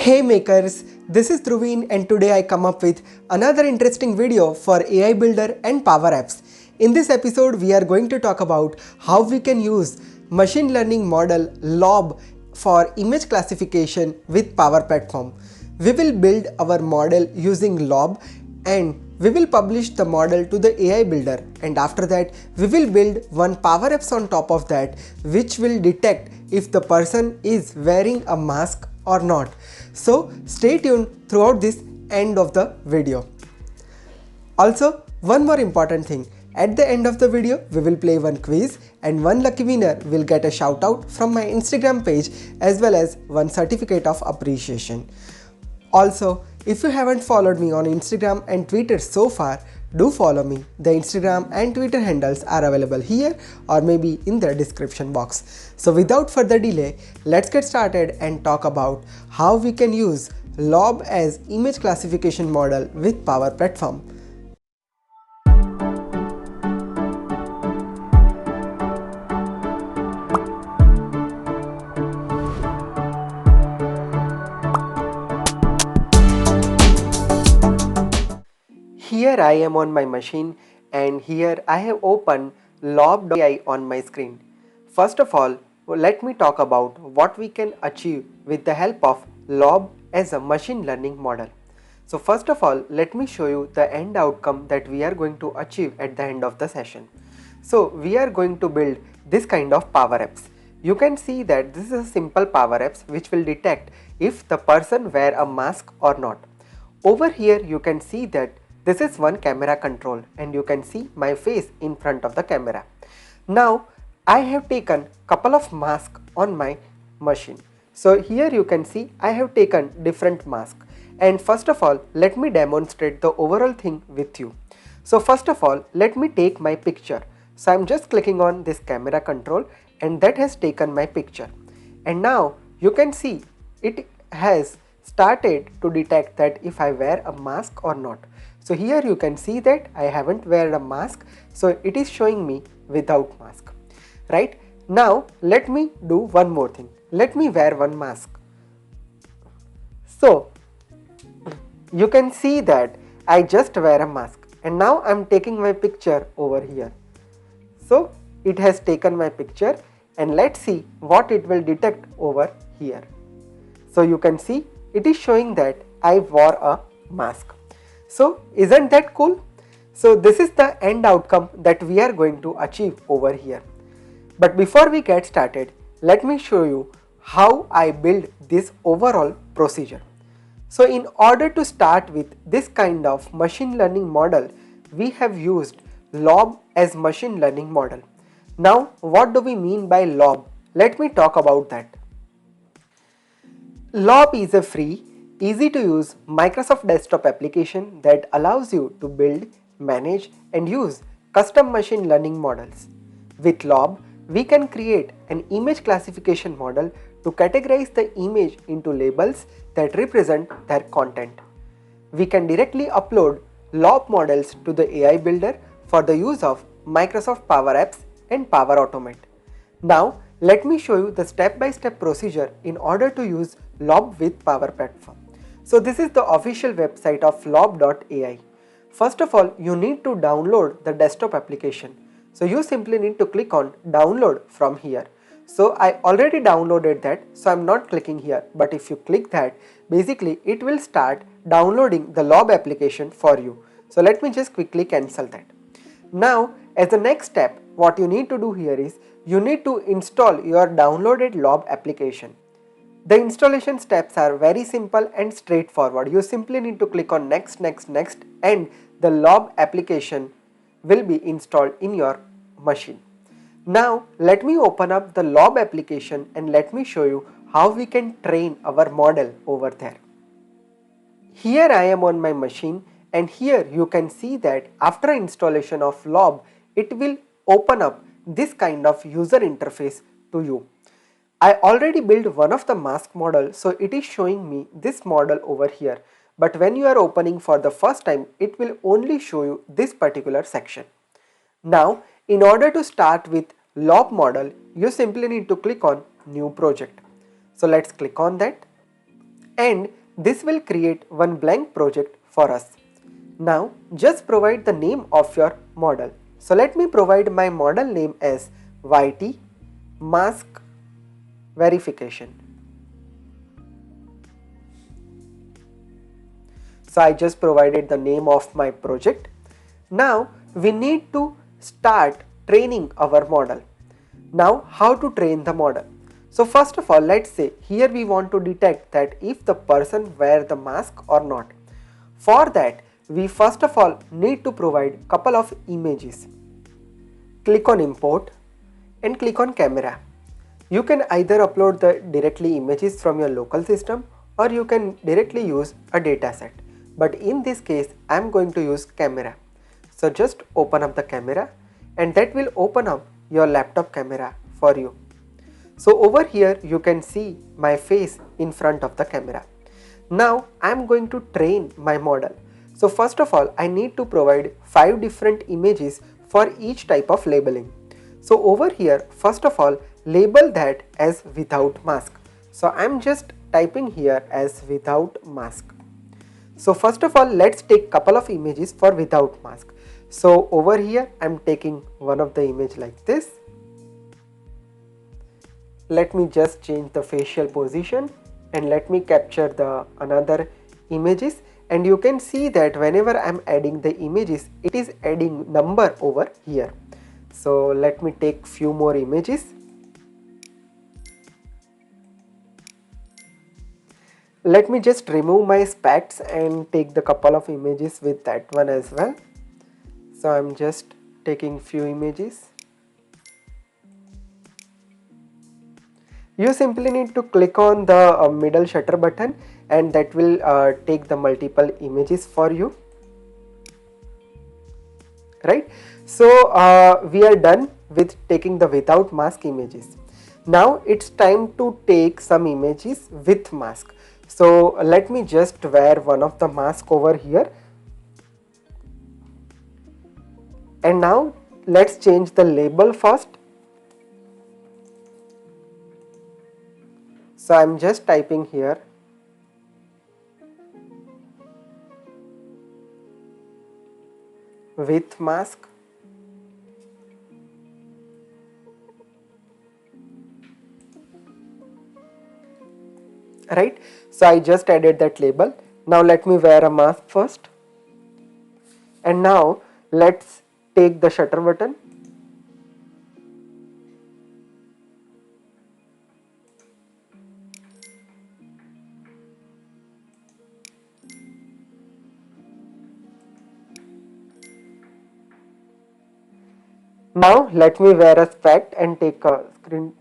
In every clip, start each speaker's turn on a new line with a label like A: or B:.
A: Hey makers, this is Dhruvin and today I come up with another interesting video for AI Builder and Power Apps. In this episode, we are going to talk about how we can use machine learning model Lobe for image classification with Power Platform. We will build our model using Lobe and we will publish the model to the AI Builder, and after that we will build one Power Apps on top of that which will detect if the person is wearing a mask or not. So stay tuned throughout this end of the video. Also, one more important thing, at the end of the video we will play one quiz and one lucky winner will get a shout out from my Instagram page as well as one certificate of appreciation. Also, if you haven't followed me on Instagram and Twitter so far, do follow me. The Instagram and Twitter handles are available here or maybe in the description box. So without further delay, let's get started and talk about how we can use Lobe as image classification model with Power Platform. Here I am on my machine and here I have opened Lobe.ai on my screen. First of all, let me talk about what we can achieve with the help of Lobe as a machine learning model. So first of all, let me show you the end outcome that we are going to achieve at the end of the session. So we are going to build this kind of Power Apps. You can see that this is a simple Power Apps which will detect if the person wear a mask or not. Over here you can see that this is one camera control and you can see my face in front of the camera. Now I have taken couple of masks on my machine. So here you can see I have taken different masks, and first of all let me demonstrate the overall thing with you. So first of all let me take my picture. So I'm just clicking on this camera control and that has taken my picture, and now you can see it has started to detect that if I wear a mask or not. So here you can see that I haven't wear a mask, so it is showing me without mask. Right? Now let me do one more thing. Let me wear one mask. So you can see that I just wear a mask and now I'm taking my picture over here. So it has taken my picture and let's see what it will detect over here. So you can see it is showing that I wore a mask. So isn't that cool? So this is the end outcome that we are going to achieve over here. But before we get started, let me show you how I build this overall procedure. So in order to start with this kind of machine learning model, we have used Lobe as machine learning model. Now what do we mean by Lobe? Let me talk about that. Lobe is a free, easy to use Microsoft desktop application that allows you to build, manage and use custom machine learning models. With Lobe, we can create an image classification model to categorize the image into labels that represent their content. We can directly upload Lobe models to the AI Builder for the use of Microsoft Power Apps and Power Automate. Now, let me show you the step-by-step procedure in order to use Lobe with Power Platform. So this is the official website of Lobe.ai. First of all, you need to download the desktop application. So you simply need to click on download from here. So I already downloaded that, so I'm not clicking here, but if you click that, basically it will start downloading the Lobe application for you. So let me just quickly cancel that. Now as the next step, what you need to do here is you need to install your downloaded Lobe application. The installation steps are very simple and straightforward. You simply need to click on next and the Lobe application will be installed in your machine. Now let me open up the Lobe application and let me show you how we can train our model over there. Here I am on my machine and here you can see that after installation of Lobe, it will open up this kind of user interface to you. I already built one of the mask model, so it is showing me this model over here. But when you are opening for the first time, it will only show you this particular section. Now, in order to start with Lobe model, you simply need to click on new project. So let's click on that. and this will create one blank project for us. Now just provide the name of your model. So let me provide my model name as YT mask verification. So I just provided the name of my project. Now we need to start training our model. Now how to train the model? So first of all, let's say here we want to detect that if the person wear the mask or not. For that, we first of all need to provide couple of images. Click on import and click on camera. You can either upload the directly images from your local system or you can directly use a dataset. But in this case, I am going to use camera. So just open up the camera and that will open up your laptop camera for you. So over here you can see my face in front of the camera. Now I am going to train my model. So first of all, I need to provide 5 different images for each type of labeling. So over here, first of all, label that as without mask. So I am just typing here as without mask. So first of all, let's take couple of images for without mask. So over here I am taking one of the image like this. Let me just change the facial position and let me capture the another images, and you can see that whenever I am adding the images, it is adding number over here. So let me take few more images. Let me just remove my specs and take the couple of images with that one as well. So I'm just taking few images. You simply need to click on the middle shutter button and that will take the multiple images for you. Right? So we are done with taking the without mask images. Now it's time to take some images with mask. So let me just wear one of the mask over here. And now let's change the label first. So I'm just typing here with mask. Right? So I just added that label. Now let me wear a mask first. And now let's take the shutter button. Now let me wear a spec and take a screen.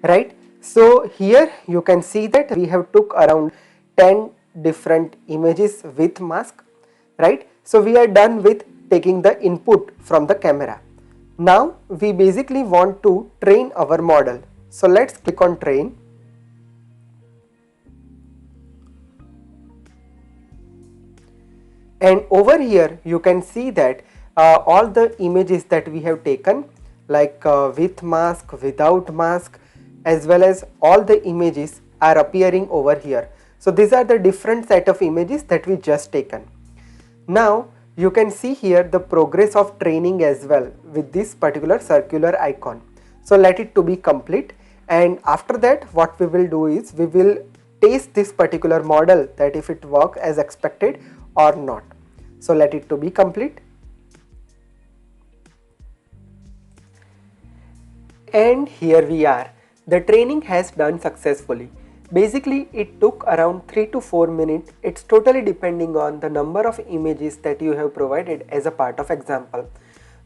A: Right? So here you can see that we have took around 10 different images with mask. Right? So we are done with taking the input from the camera. Now we basically want to train our model. So let's click on train. And over here you can see that all the images that we have taken, like with mask, without mask, as well as all the images are appearing over here. So these are the different set of images that we just taken. Now you can see here the progress of training as well with this particular circular icon. So let it to be complete, and after that what we will do is we will test this particular model that if it works as expected or not. So let it to be complete. And here we are. The training has done successfully. Basically it took around 3 to 4 minutes. It's totally depending on the number of images that you have provided as a part of example.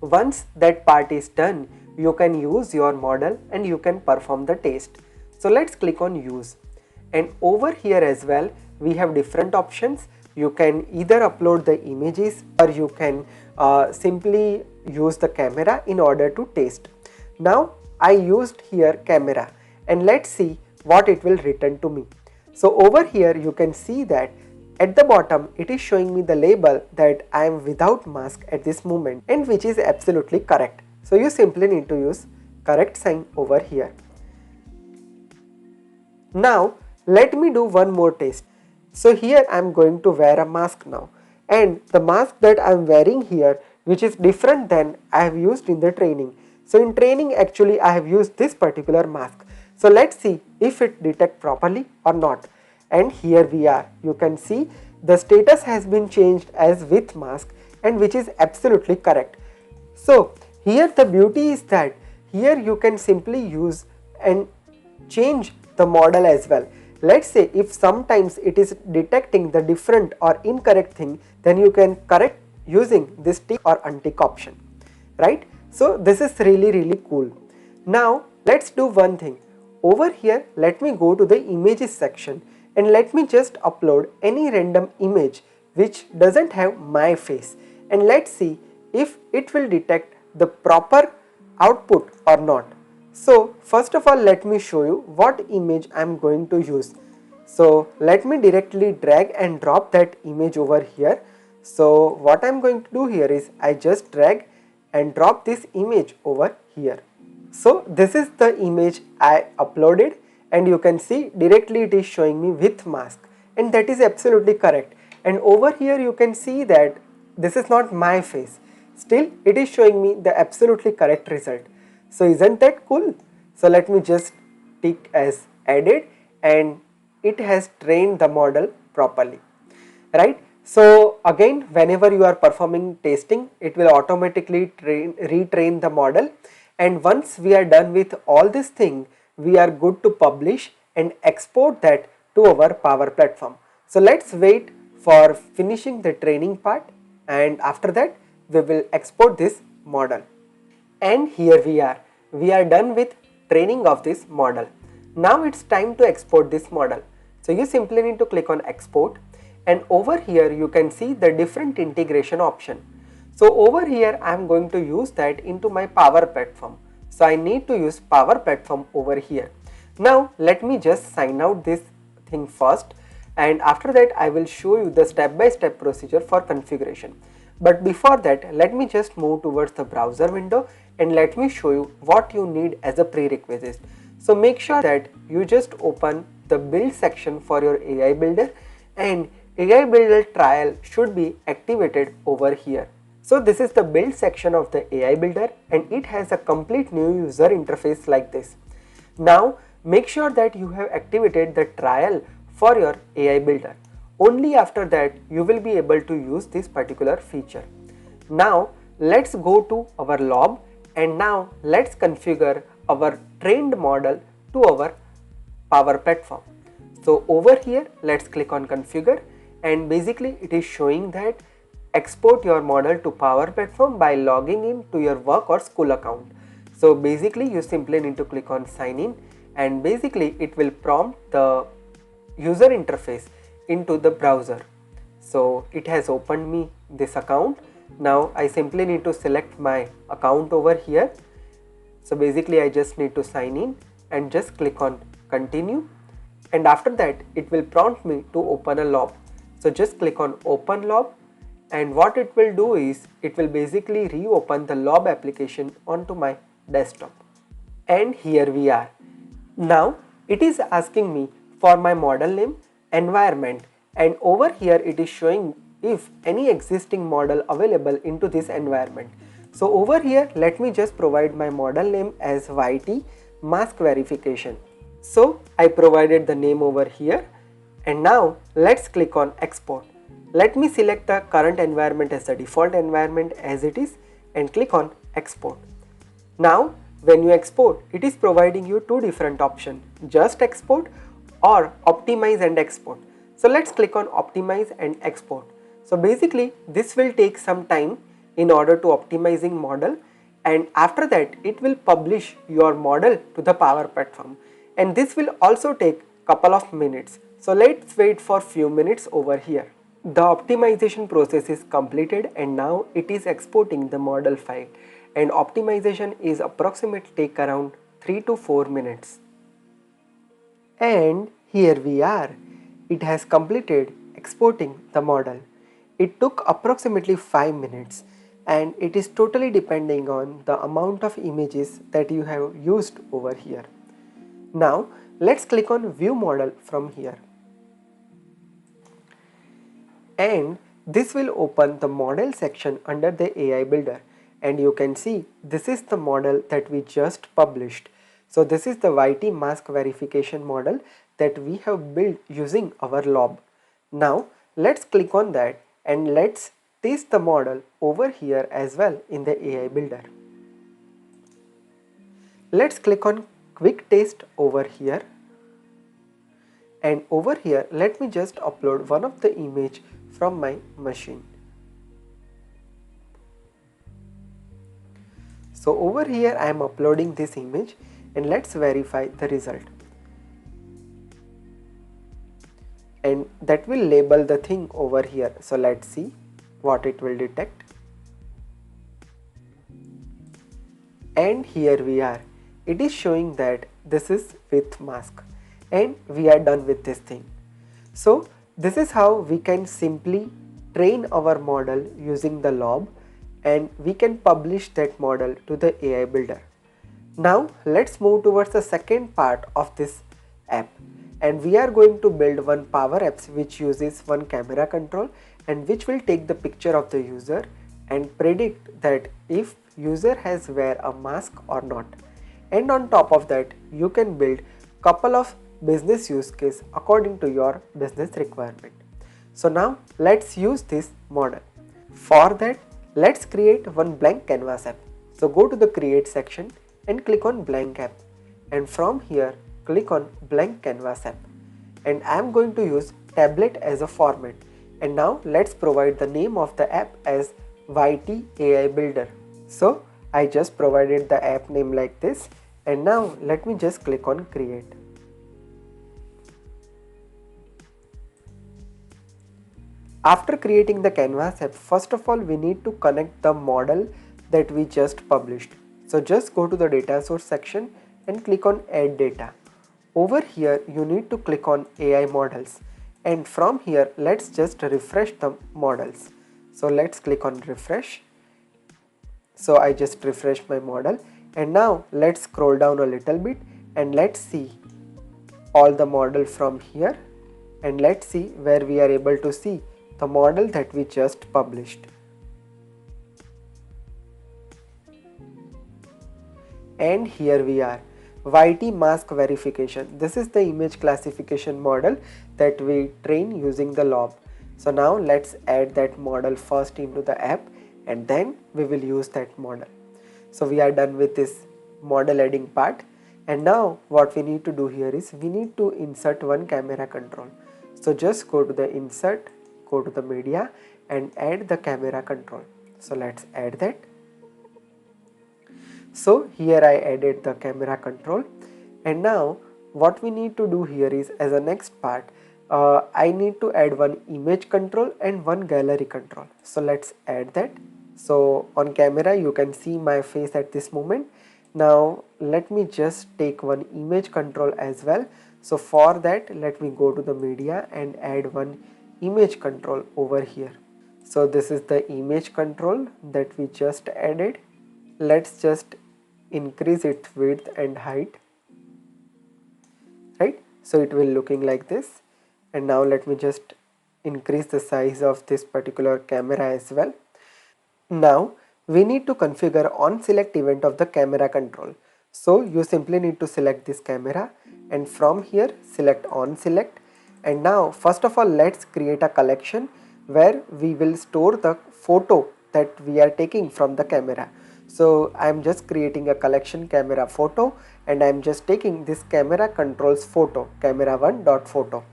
A: Once that part is done, you can use your model and you can perform the test. So let's click on use. And over here as well we have different options. You can either upload the images or you can simply use the camera in order to test. Now I used here camera, and let's see what it will return to me. So over here you can see that at the bottom it is showing me the label that I am without mask at this moment, and which is absolutely correct. So you simply need to use correct sign over here. Now let me do one more test. So here I am going to wear a mask now, and the mask that I am wearing here, which is different than I have used in the training. So in training actually I have used this particular mask. So let's see if it detects properly or not. And here we are. You can see the status has been changed as with mask, and which is absolutely correct. So here the beauty is that here you can simply use and change the model as well. Let's say if sometimes it is detecting the different or incorrect thing, then you can correct using this tick or untick option, right? So this is really cool. Now let's do one thing. Over here let me go to the images section and let me just upload any random image which doesn't have my face, and let's see if it will detect the proper output or not. So first of all let me show you what image I am going to use. So let me directly drag and drop that image over here. So what I am going to do here is I just drag and drop this image over here. So this is the image I uploaded, and you can see directly it is showing me with mask, and that is absolutely correct. And over here you can see that this is not my face, still it is showing me the absolutely correct result. So isn't that cool? So let me just tick as added, and it has trained the model properly, right? So again, whenever you are performing testing, it will automatically retrain the model, and once we are done with all this thing, we are good to publish and export that to our Power Platform. So let's wait for finishing the training part, and after that we will export this model. And here we are done with training of this model. Now it's time to export this model. So you simply need to click on export, and over here you can see the different integration option. So over here I am going to use that into my Power Platform. So I need to use Power Platform over here. Now let me just sign out this thing first, and after that I will show you the step-by-step procedure for configuration. But before that, let me just move towards the browser window and let me show you what you need as a prerequisite. So make sure that you just open the build section for your AI builder, and AI builder trial should be activated over here. So this is the build section of the AI builder, and it has a complete new user interface like this. Now make sure that you have activated the trial for your AI builder. Only after that you will be able to use this particular feature. Now let's go to our Lobe, and now let's configure our trained model to our Power Platform. So over here let's click on configure, and basically it is showing that export your model to Power Platform by logging in to your work or school account. So basically you simply need to click on sign in, and basically it will prompt the user interface into the browser. So it has opened me this account. Now I simply need to select my account over here. So basically I just need to sign in and just click on continue, and after that it will prompt me to open a Lobe. So just click on open Lobe, and what it will do is it will basically reopen the Lobe application onto my desktop. And here we are. Now it is asking me for my model name, environment, and over here it is showing if any existing model available into this environment. So over here let me just provide my model name as YT mask verification. So I provided the name over here, and now let's click on export. Let me select the current environment as the default environment as it is and click on export. Now when you export, it is providing you two different options, just export or optimize and export. So let's click on optimize and export. So basically this will take some time in order to optimizing model, and after that it will publish your model to the Power Platform, and this will also take couple of minutes. So let's wait for few minutes over here. The optimization process is completed, and now it is exporting the model file, and optimization is approximately take around 3 to 4 minutes. And here we are. It has completed exporting the model. It took approximately 5 minutes and it is totally depending on the amount of images that you have used over here. Now let's click on view model from here. And this will open the model section under the AI builder, and you can see this is the model that we just published. So this is the YT mask verification model that we have built using our Lobe. Now let's click on that and let's test the model over here as well in the AI builder. Let's click on quick test over here, and over here let me just upload one of the image from my machine. So over here I am uploading this image and let's verify the result. And that will label the thing over here. So let's see what it will detect. And here we are. It is showing that this is with mask and we are done with this thing. So this is how we can simply train our model using the Lobe, and we can publish that model to the AI builder. Now let's move towards the second part of this app, and we are going to build one power apps which uses one camera control and which will take the picture of the user and predict that if user has wear a mask or not. And on top of that you can build couple of business use case according to your business requirement. So now let's use this model. For that, let's create one blank canvas app. So go to the create section and click on blank app, and from here click on blank canvas app, and I am going to use tablet as a format. And now let's provide the name of the app as YT AI builder. So I just provided the app name like this, and now let me just click on create. After creating the canvas app, first of all we need to connect the model that we just published. So just go to the data source section and click on add data. Over here you need to click on AI models, and from here let's just refresh the models. So let's click on refresh. So I just refreshed my model, and now let's scroll down a little bit and let's see all the model from here, and let's see where we are able to see the model that we just published. And here we are, YT mask verification. This is the image classification model that we train using the Lobe. So now let's add that model first into the app, and then we will use that model. So we are done with this model adding part, and now what we need to do here is we need to insert one camera control. So just go to the insert, go to the media and add the camera control. So let's add that. So here I added the camera control, and now what we need to do here is, as a next part, I need to add one image control and one gallery control. So let's add that. So on camera you can see my face at this moment. Now let me just take one image control as well. So for that let me go to the media and add one image control over here. So this is the image control that we just added. Let's just increase its width and height, right? So it will looking like this. And now let me just increase the size of this particular camera as well. Now we need to configure OnSelect event of the camera control. So you simply need to select this camera, and from here select OnSelect. And now first of all let's create a collection where we will store the photo that we are taking from the camera. So I am just creating a collection camera photo, and I am just taking this camera controls photo, camera1.photo.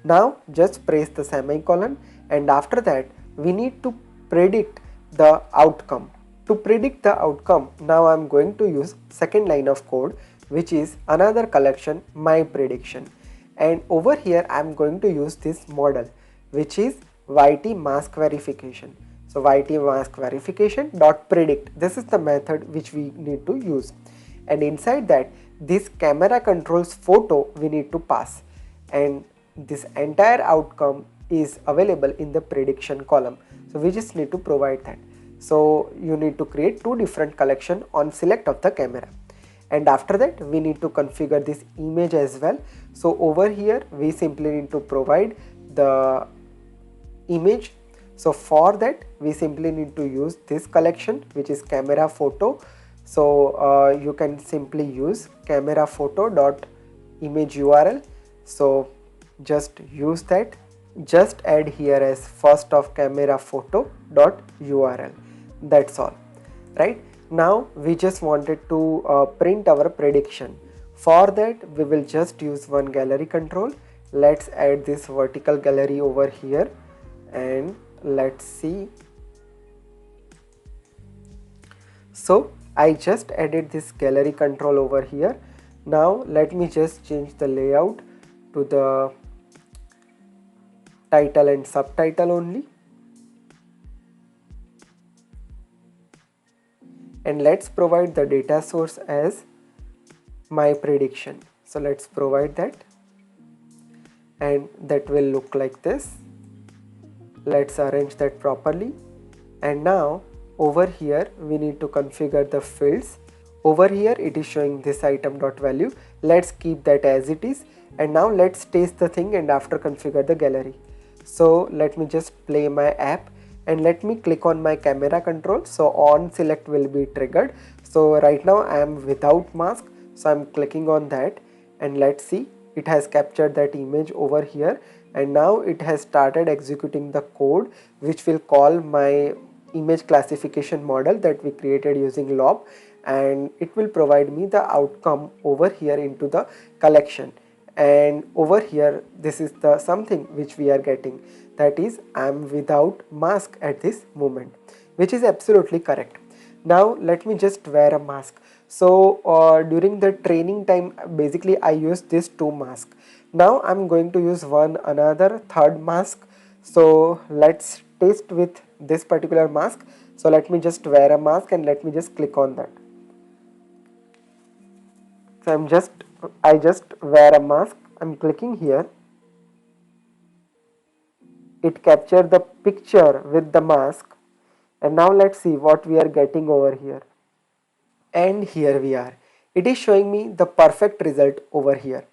A: Now just press the semicolon, and after that we need to predict the outcome. To predict the outcome, now I am going to use second line of code, which is another collection, my prediction. And over here I am going to use this model, which is YT mask verification. So YT mask verification dot predict. This is the method which we need to use, and inside that this camera controls photo we need to pass, and this entire outcome is available in the prediction column. So we just need to provide that. So you need to create two different collection on select of the camera, and after that we need to configure this image as well. So over here we simply need to provide the image. So for that we simply need to use this collection, which is camera photo. So you can simply use camera photo dot image URL. So just use that, just add here as first of camera photo dot URL. That's all, right? Now we just wanted to print our prediction. For that we will just use one gallery control. Let's add this vertical gallery over here, and let's see. So I just added this gallery control over here. Now let me just change the layout to the title and subtitle only, and let's provide the data source as my prediction. So let's provide that, and that will look like this. Let's arrange that properly, and now over here we need to configure the fields. Over here it is showing this item dot value. Let's keep that as it is, and now let's test the thing and after configure the gallery. So let me just play my app, and let me click on my camera control. So OnSelect will be triggered. So right now I am without mask, so I'm clicking on that, and let's see, it has captured that image over here, and now it has started executing the code which will call my image classification model that we created using Lobe, and it will provide me the outcome over here into the collection. And over here this is the something which we are getting, that is I am without mask at this moment, which is absolutely correct. Now let me just wear a mask. So during the training time basically I used this two masks. Now I'm going to use another third mask. So let's test with this particular mask. So let me just wear a mask, and let me just click on that. So I just wear a mask. I'm clicking here. It captured the picture with the mask, and now let's see what we are getting over here. And here we are. It is showing me the perfect result over here.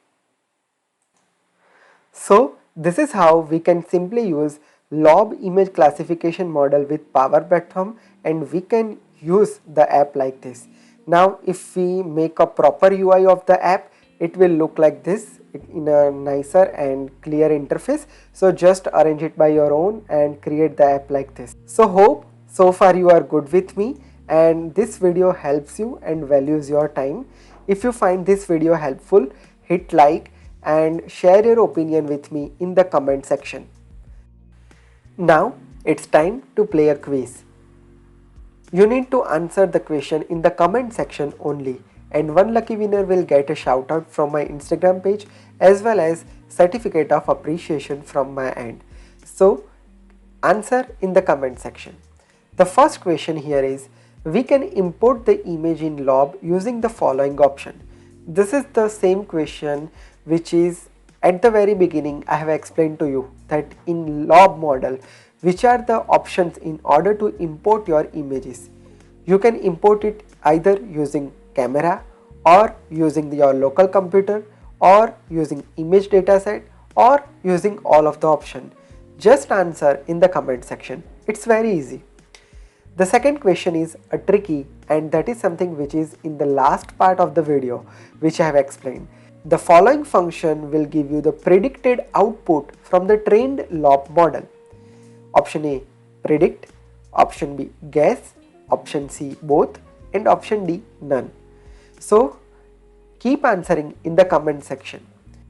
A: So this is how we can simply use Lobe image classification model with Power Platform, and we can use the app like this. Now if we make a proper UI of the app, it will look like this in a nicer and clear interface. So just arrange it by your own and create the app like this. So hope so far you are good with me, and this video helps you and values your time. If you find this video helpful, hit like and share your opinion with me in the comment section. Now it's time to play a quiz. You need to answer the question in the comment section only, and one lucky winner will get a shout out from my Instagram page as well as certificate of appreciation from my end. So answer in the comment section. The first question here is, we can import the image in Lobe using the following option. This is the same question which is at the very beginning I have explained to you, that in Lobe model which are the options in order to import your images. You can import it either using camera, or using your local computer, or using image dataset, or using all of the option. Just answer in the comment section. It's very easy. The second question is a tricky, and that is something which is in the last part of the video which I have explained. The following function will give you the predicted output from the trained Lobe model. Option A, predict, option B, guess, option C, both, and option D, none. So keep answering in the comment section.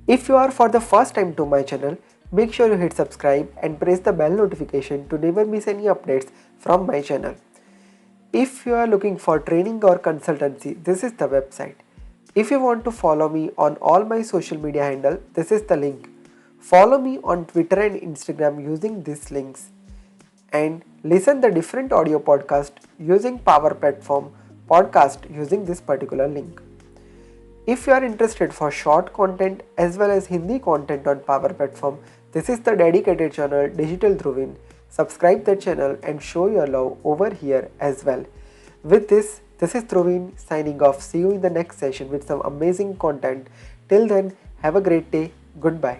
A: If you are for the first time to my channel, make sure you hit subscribe and press the bell notification to never miss any updates from my channel. If you are looking for training or consultancy, this is the website. If you want to follow me on all my social media handle, this is the link. Follow me on Twitter and Instagram using these links, and listen the different audio podcast using Power Platform podcast using this particular link. If you are interested for short content as well as Hindi content on Power Platform, this is the dedicated channel Digital Dhruvin. Subscribe the channel and show your love over here as well. With this is Dhruvin signing off. See you in the next session with some amazing content. Till then, have a great day. Goodbye.